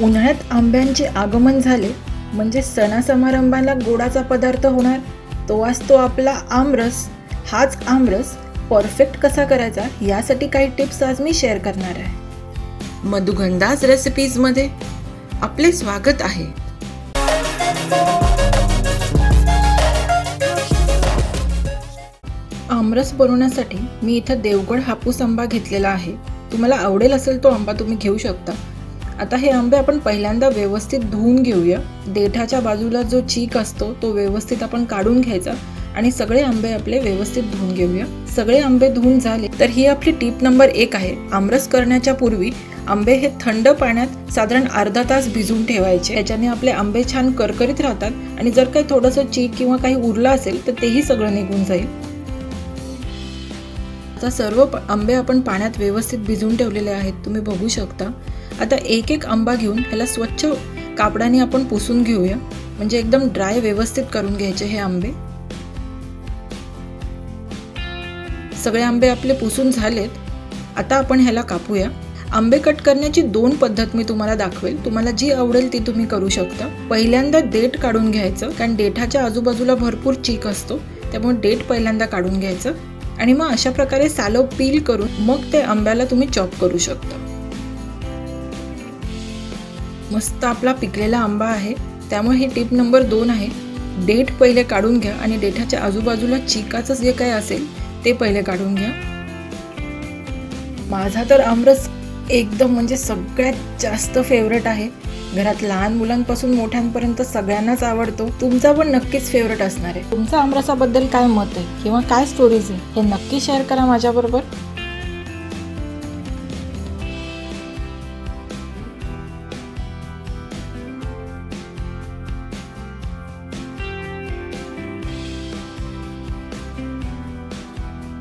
उन्हाळ्यात आंब्यांचे आगमन झाले म्हणजे सणासमारंभाला गोडाचा पदार्थ होणार, तो असतो आपला आमरस। हाच आमरस परफेक्ट कसा करायचा यासाठी काही टिप्स आज मी शेअर करणार आहे। मधुगंधाज रेसिपीजमध्ये आपले स्वागत आहे। आमरस बनवण्यासाठी मी इथे देवगड हापूस आंबा घेतलेला आहे। तुम्हाला आवडेल असेल तो आंबा तुम्ही घेऊ शकता। आता हे आंबे आपण पहिल्यांदा व्यवस्थित धुवून घेऊया। देठाच्या बाजूला जो चीक असतो तो व्यवस्थित आपण काढून घ्यायचा आणि सगळे आंबे आपले व्यवस्थित धुवून घेऊया। सगळे आंबे धुवून झाले तर ही आपली टिप नंबर 1 आहे। आमरस करण्याच्या पूर्वी आंबे हे थंड पाण्यात साधारण अर्धा तास भिजवून ठेवायचे। याच्याने आपले आंबे छान करकरीत राहतात आणि जर काही थोडंसं चीक किंवा काही उरलं असेल तर तेही सगळं निघून जाईल। आता सर्व आंबे आपण पाण्यात व्यवस्थित भिजवून ठेवलेले आहेत, तुम्ही बघू शकता। आता एक एक आंबा घेऊन ह्याला स्वच्छ कापडाने आपण पुसून घेऊया, म्हणजे एकदम ड्राय व्यवस्थित करून घ्यायचे हे आंबे। सगळे आंबे आपले पुसून झालेत। आता आपण ह्याला कापूया। आंबे कट करण्याची 2 पद्धत मी तुम्हाला दाखवेल, तुम्हाला जी आवडेल ती तुम्ही करू शकता। पहिल्यांदा देठ काढून घ्यायचं, कारण देठाच्या आजूबाजूला भरपूर चीक असतो, त्यामुळे देठ पहिल्यांदा काढून घ्यायचं आणि मग अशा प्रकारे सालो पील करून मग ते आंब्याला तुम्ही चॉप करू शकता। मस्त आपला पिकलेला आंबा आहे, त्यामुळे ही टिप नंबर 2 आहे। देठ पहिले काढून घ्या आणि देठाच्या आजूबाजूला चिकाचं जे काही असेल ते पहिले काढून घ्या। माझा तर आमरस एकदम म्हणजे सगळ्यात जास्त फेवरेट आहे। घरात लहान मुलांपासून मोठ्यांपर्यंत सगळ्यांनाच आवडतो। तुमचा पण नक्कीच फेवरेट असणार आहे। तुमचा आमरसाबद्दल काय मत आहे किंवा काय स्टोरीज आहे हे नक्की शेअर करा माझ्याबरोबर।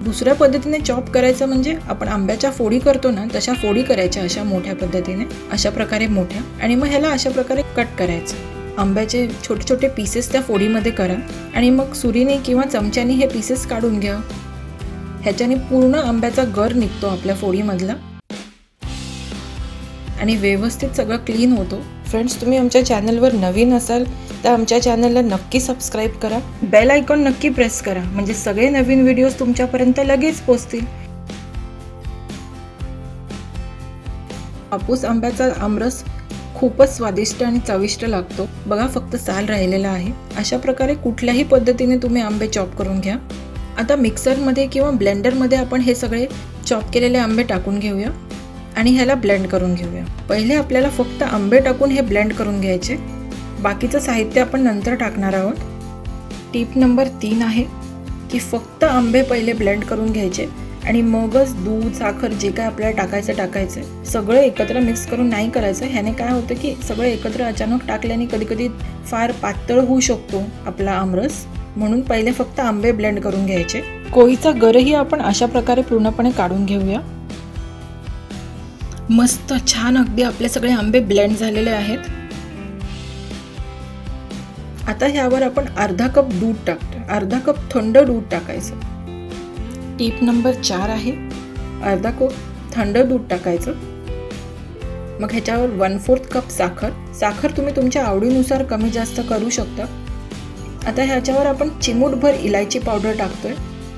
दुसऱ्या पद्धतीने चॉप करायचं म्हणजे आपण आंब्याच्या फोडी करतो ना, तशा फोडी करायच्या अशा मोठ्या पद्धतीने, अशा प्रकारे मोठ्या, आणि मग ह्याला अशा प्रकारे कट करायचं। आंब्याचे छोटे छोटे पीसेस त्या फोडीमध्ये करा आणि मग सुरीने किंवा चमच्याने हे पीसेस काढून घ्या। ह्याच्याने पूर्ण आंब्याचा गर निघतो आपल्या फोडीमधला आणि व्यवस्थित सगळं क्लीन होतो। फ्रेंड्स, तुम्ही आमच्या चॅनलवर नवीन असाल तर आमच्या चॅनलला नक्की सबस्क्राईब करा, बेल आयकॉन नक्की प्रेस करा, म्हणजे सगळे नवीन व्हिडिओज तुमच्यापर्यंत लगेच पोहोचतील। हापूस आंब्याचा आमरस खूपच स्वादिष्ट आणि चविष्ट लागतो। बघा, फक्त साल राहिलेला आहे। अशा प्रकारे कुठल्याही पद्धतीने तुम्ही आंबे चॉप करून घ्या। आता मिक्सरमध्ये किंवा ब्लेंडरमध्ये आपण हे सगळे चॉप केलेले आंबे टाकून घेऊया आणि ह्याला ब्लेंड करून घेऊया। पहिले आपल्याला फक्त आंबे टाकून हे ब्लेंड करून घ्यायचे, बाकीचं साहित्य आपण नंतर टाकणार आहोत। टिप नंबर 3 आहे की फक्त आंबे पहिले ब्लेंड करून घ्यायचे आणि मगच दूध, साखर जे काय आपल्याला टाकायचं सगळं एकत्र मिक्स करून नाही करायचं। ह्याने काय होतं की सगळं एकत्र अचानक टाकल्याने कधी कधी फार पातळ होऊ शकतो आपला आमरस, म्हणून पहिले फक्त आंबे ब्लेंड करून घ्यायचे। कोळीचा गरही आपण अशा प्रकारे पूर्णपणे काढून घेऊया। मस्त छान अगदी आपले सगळे आंबे ब्लेंड झालेले आहेत। आता ह्यावर आपण अर्धा कप दूध टाकतो, अर्धा कप थंड दूध टाकायचं। टिप नंबर 4 आहे, अर्धा कप थंड दूध टाकायचं। मग ह्याच्यावर 1/4 कप साखर तुम्ही तुमच्या आवडीनुसार कमी जास्त करू शकता। आता ह्याच्यावर आपण चिमूटभर इलायची पावडर टाकतोय,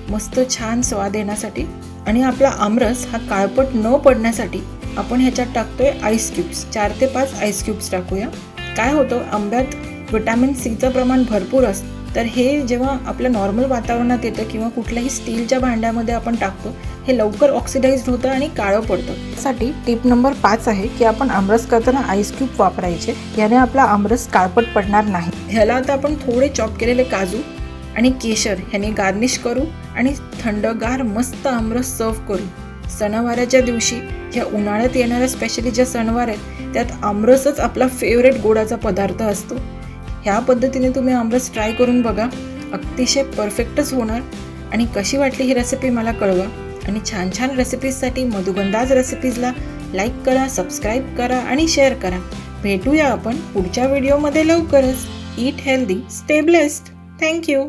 मस्त छान स्वाद येण्यासाठी। आणि आपला आमरस हा काळपट न पडण्यासाठी आपण ह्याच्यात टाकतोय आईस क्यूब्स, 4 ते 5 आईस क्यूब्स टाकूया। काय होतं, आंब्यात विटॅमिन सीचं प्रमाण भरपूर असतं, तर हे जेव्हा आपल्या नॉर्मल वातावरणात येतं किंवा कुठल्याही स्टीलच्या भांड्यामध्ये आपण टाकतो, हे लवकर ऑक्सिडाइज्ड होतं आणि काळं पडतं। त्यासाठी टिप नंबर 5 आहे की आपण आमरस करताना आईस क्यूब वापरायचे, याने आपला आमरस काळपट पडणार नाही। ह्याला आता आपण थोडे चॉप केलेले काजू आणि केशर ह्याने गार्निश करू आणि थंडगार मस्त आमरस सर्व करू। सणावाराच्या दिवशी, ह्या उन्हाळ्यात येणाऱ्या स्पेशली ज्या सणवार आहेत त्यात आमरसच आपला फेवरेट गोडाचा पदार्थ असतो। ह्या पद्धतीने तुम्ही आमरस ट्राय करून बघा, अतिशय परफेक्टच होणार। आणि कशी वाटली ही रेसिपी मला कळवा आणि छान छान रेसिपीजसाठी मधुगंधाज रेसिपीजला लाईक करा, सबस्क्राईब करा आणि शेअर करा। भेटूया आपण पुढच्या व्हिडिओमध्ये लवकरच। Eat healthy, stay blessed. Thank you.